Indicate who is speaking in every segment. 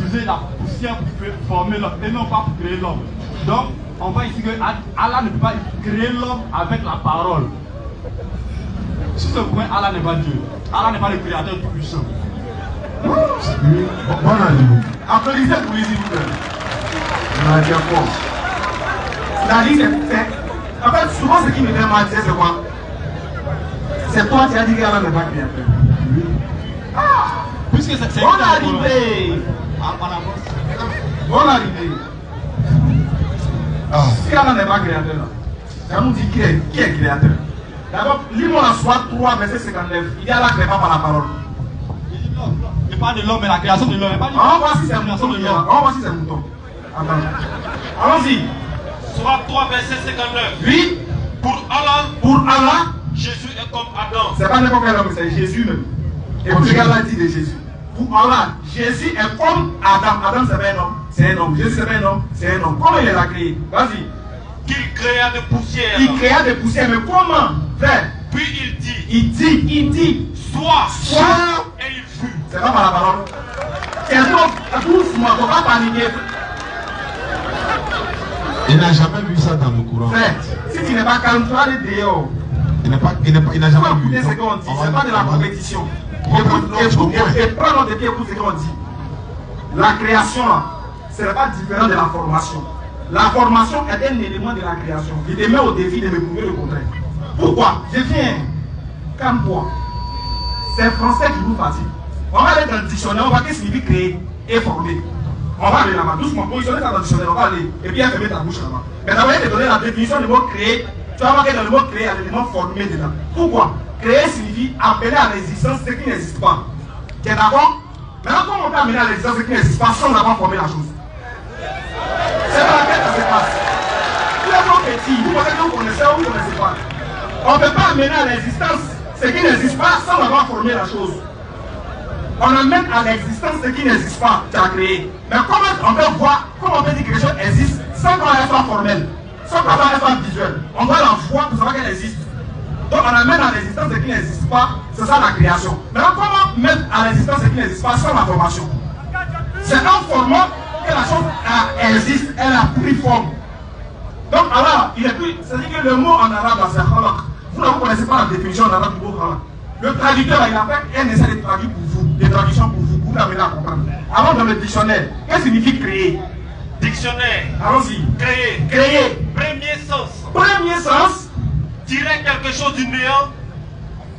Speaker 1: utiliser la poussière pour former l'homme et non pas pour créer l'homme. Donc, on voit ici que Allah ne peut pas créer l'homme avec la parole. Sur ce point, Allah n'est pas Dieu. Allah n'est pas le créateur tout puissant.
Speaker 2: Bon, applaudissez pour lui, s'il vous plaît. On a dit encore. En fait, souvent, ce qui me fait mal, c'est quoi? C'est toi qui as dit qu'Allah n'est pas créateur. Ah!
Speaker 1: Puisque c'est
Speaker 2: on est arrivé. On est arrivé. Si Allah n'est pas créateur, ça nous dit qui est créateur. D'abord, lis-moi la Sourate 3, verset 59. Il dit Allah ne crée pas par la parole.
Speaker 1: Je parle de l'homme et la création de l'homme.
Speaker 2: On va voir si c'est un mouton. On va voir si c'est un mouton. Allons-y.
Speaker 3: Sourate 3, verset 59.
Speaker 2: Oui.
Speaker 3: Pour Allah, Jésus est comme Adam.
Speaker 2: C'est pas n'importe quel homme, c'est Jésus même. Et puis regarde la dit de Jésus. Pour Allah, Jésus est comme Adam. Adam c'est pas un homme. C'est un homme. Jésus c'est pas un homme. C'est un homme. Comment il l'a créé? Vas-y.
Speaker 3: Qu'il créa de poussière.
Speaker 2: Il créa des poussières, mais comment? Frère.
Speaker 3: Puis il dit. Sois. Et il fut.
Speaker 2: C'est pas par la parole. C'est un doucement, faut pas paniquer.
Speaker 4: Il n'a jamais vu ça dans le Coran.
Speaker 2: Frère, si tu n'es pas calme, tu vas aller dehors.
Speaker 4: Il n'a jamais vu.
Speaker 2: Écoutez ce qu'on dit, c'est pas de la compétition. Et prends notre pied, écoute ce qu'on dit. La création là, ce n'est pas différent de la formation. La formation est un élément de la création. Il te met au défi de me prouver le contraire. Pourquoi? Je viens. Calme-toi. C'est français qui nous fatigue. On va aller dans le dictionnaire, on va qu'est-ce qu'il signifie créer et former. On va aller là-bas, doucement, positionner ça dans le dictionnaire, on va aller. Et bien fermer ta bouche là-bas. Mais d'abord, il te donner la définition du mot créer. Tu vas voir que dans le mot créer, il y a l'élément formé dedans. Pourquoi? Créer signifie appeler à l'existence ce qui n'existe pas. Tu es d'accord? Maintenant, comment on peut amener à l'existence ce qui n'existe pas sans avoir formé la chose? C'est dans laquelle ça se passe. Tous les gens petits, vous pensez que vous connaissez ou vous ne connaissez pas. On ne peut pas amener à l'existence ce qui n'existe pas sans avoir formé la chose. On amène à l'existence ce qui n'existe pas, tu as créé. Mais comment on peut voir, comment on peut dire que quelque chose existe sans qu'elle soit formelle, sans qu'elle soit visuelle? On doit la voir pour savoir qu'elle existe. Donc on amène à l'existence ce qui n'existe pas, c'est ça la création. Maintenant, comment mettre à l'existence ce qui n'existe pas sans la formation? C'est en formant que la chose existe, elle a pris forme. Donc alors, il est plus, c'est-à-dire que le mot en arabe, c'est khalaq. Vous ne connaissez pas la définition en arabe du mot khalaq. Le traducteur, il a fait un essai de traduire pour vous, des traductions pour vous l'amener à comprendre. Avant dans le dictionnaire, qu'est-ce que signifie créer?
Speaker 3: Dictionnaire.
Speaker 2: Allons-y.
Speaker 3: Créer.
Speaker 2: Créer.
Speaker 3: Premier sens.
Speaker 2: Premier sens.
Speaker 3: Tirer quelque chose du néant.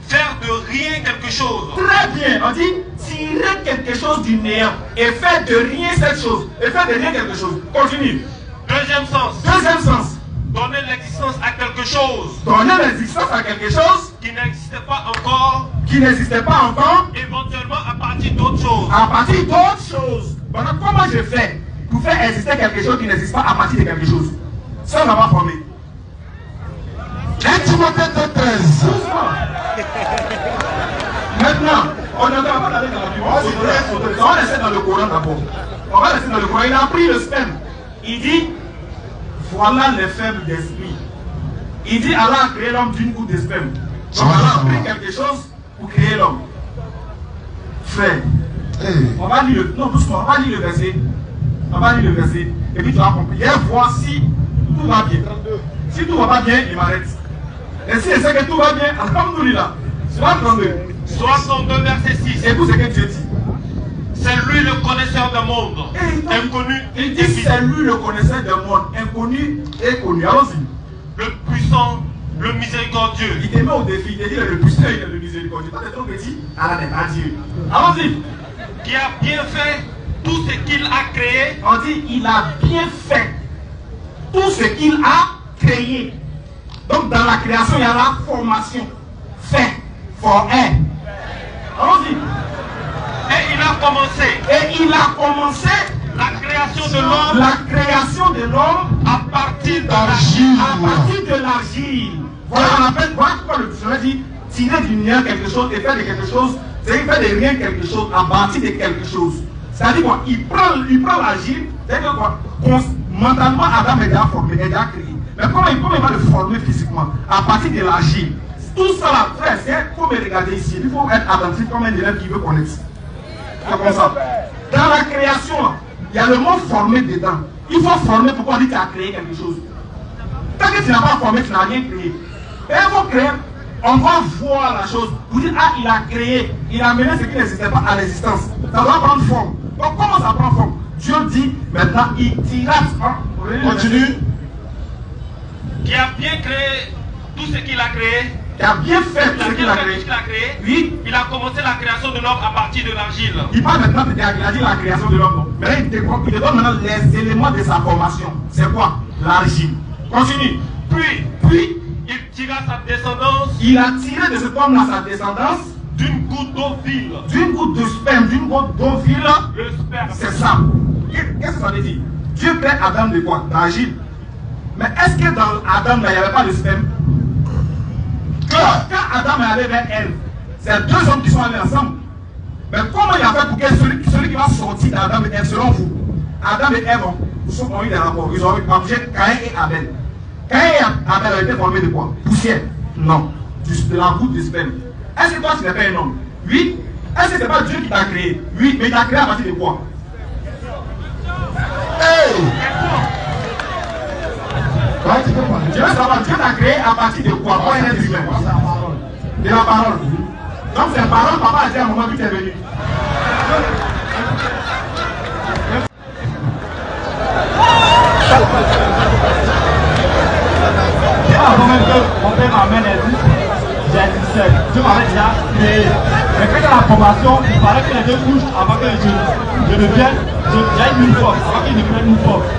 Speaker 3: Faire de rien quelque chose.
Speaker 2: Très bien. On dit tirer quelque chose du néant et faire de rien cette chose. Et faire de rien quelque chose. Continue.
Speaker 3: Deuxième sens.
Speaker 2: Deuxième sens.
Speaker 3: Donner l'existence à quelque chose.
Speaker 2: Donner l'existence à quelque chose
Speaker 3: qui n'existait pas encore.
Speaker 2: Qui n'existait pas encore.
Speaker 3: Éventuellement à partir d'autres choses.
Speaker 2: À partir d'autres choses. Maintenant, comment je fais pour faire exister quelque chose qui n'existe pas à partir de quelque chose sans l'avoir formé?
Speaker 4: 1 Timothée 2:13.
Speaker 2: Maintenant, on ne va pas aller dans la Bible. On va laisser dans le Coran d'abord. On va laisser dans le Coran. Il a pris le sperme. Il dit, voilà les faibles d'esprit. Il dit, Allah a créé l'homme d'une goutte de sperme. Donc Allah a pris quelque chose pour créer l'homme. Frère, on va lire le, non, doucement, on va lire le verset. On va lire le verset. Et puis tu vas comprendre. Et voir si tout va bien. Si tout ne va pas bien, il m'arrête. Et si je sais que tout va bien, alhamdoulilah. Soit 32.
Speaker 3: 62 verset 6.
Speaker 2: Et vous, c'est que Dieu dit.
Speaker 3: C'est lui le connaisseur du monde, inconnu
Speaker 2: et dit c'est lui le connaisseur du monde, inconnu et connu. Allons-y.
Speaker 3: Le puissant, le miséricordieux.
Speaker 2: Il te met au défi, il te dit le puissant et le miséricordieux. Toi, t'es trop petit, Allah n'est pas Dieu. Allons-y.
Speaker 3: Qui a bien fait tout ce qu'il a créé.
Speaker 2: On dit il a bien fait tout ce qu'il a créé. Donc dans la création, il y a la formation. Fait, former. Allons-y.
Speaker 3: Et il a commencé.
Speaker 2: Et il a commencé
Speaker 3: la création de l'homme.
Speaker 2: La création de l'homme
Speaker 3: à partir d'argile.
Speaker 2: À partir de l'argile. Voilà, on appelle, voilà pourquoi le dictionnaire dit tirer du néant quelque chose et faire de quelque chose, c'est-à-dire faire de rien quelque chose à partir de quelque chose. C'est-à-dire quoi? Il prend l'argile, c'est-à-dire quoi? Mentalement, Adam est déjà formé, est déjà créé. Mais comment il va le former physiquement? À partir de l'argile. Tout ça là, frère, il faut me regarder ici. Il faut être attentif comme un élève qui veut connaître. C'est comme ça. Dans la création, y a le mot former dedans. Il faut former pour qu'on dise que tu as créé quelque chose. Tant que tu n'as pas formé, tu n'as rien créé. Et il faut créer, on va voir la chose. Vous dites, ah, il a créé, il a amené ce qui n'existait pas à l'existence. Ça doit prendre forme. Donc comment ça prend forme? Dieu dit, maintenant, il tira.
Speaker 4: Continue.
Speaker 3: Qui a bien créé tout ce qu'il a créé.
Speaker 2: Qui a bien fait tout ce qu'il a créé. Oui.
Speaker 3: Il a commencé la création de l'homme à partir de l'argile.
Speaker 2: Il parle maintenant de la création de l'homme. Mais il te donne maintenant les éléments de sa formation. C'est quoi? L'argile. Continue. Puis,
Speaker 3: il tira sa descendance.
Speaker 2: Il a tiré de cet homme-là sa descendance.
Speaker 3: D'une goutte d'eau vile.
Speaker 2: D'une goutte de sperme, d'une goutte d'eau vile.
Speaker 3: Le sperme.
Speaker 2: C'est ça. Qu'est-ce que ça veut dire? Dieu crée Adam de quoi? D'argile. Mais est-ce que dans Adam, il n'y avait pas de sperme? Quand Adam est allé vers Ève, c'est deux hommes qui sont allés ensemble. Mais comment il a fait pour que celui qui va sortir d'Adam et Ève, selon vous, Adam et Ève ont eu des rapports. Ils ont accouché Caïn et Abel. Caïn et Abel ont été formés de quoi? Poussière? Non. De la goutte de sperme. Est-ce que toi tu n'es pas un homme? Oui. Est-ce que ce n'est pas Dieu qui t'a créé? Oui. Mais il t'a créé à partir de quoi? Hey! Je veux savoir, Dieu t'a créé à partir de quoi? Quoi est être humain? De la parole. Donc c'est la parole, papa a dit à un moment que tu es venu.
Speaker 1: Avant même que mon père m'amène les disques, j'ai dit seul. Dieu m'avait déjà créé. Mais quand il y a la formation, il fallait que les deux couches avant que je devienne, j'ai une force, avant qu'il ne prenne une force.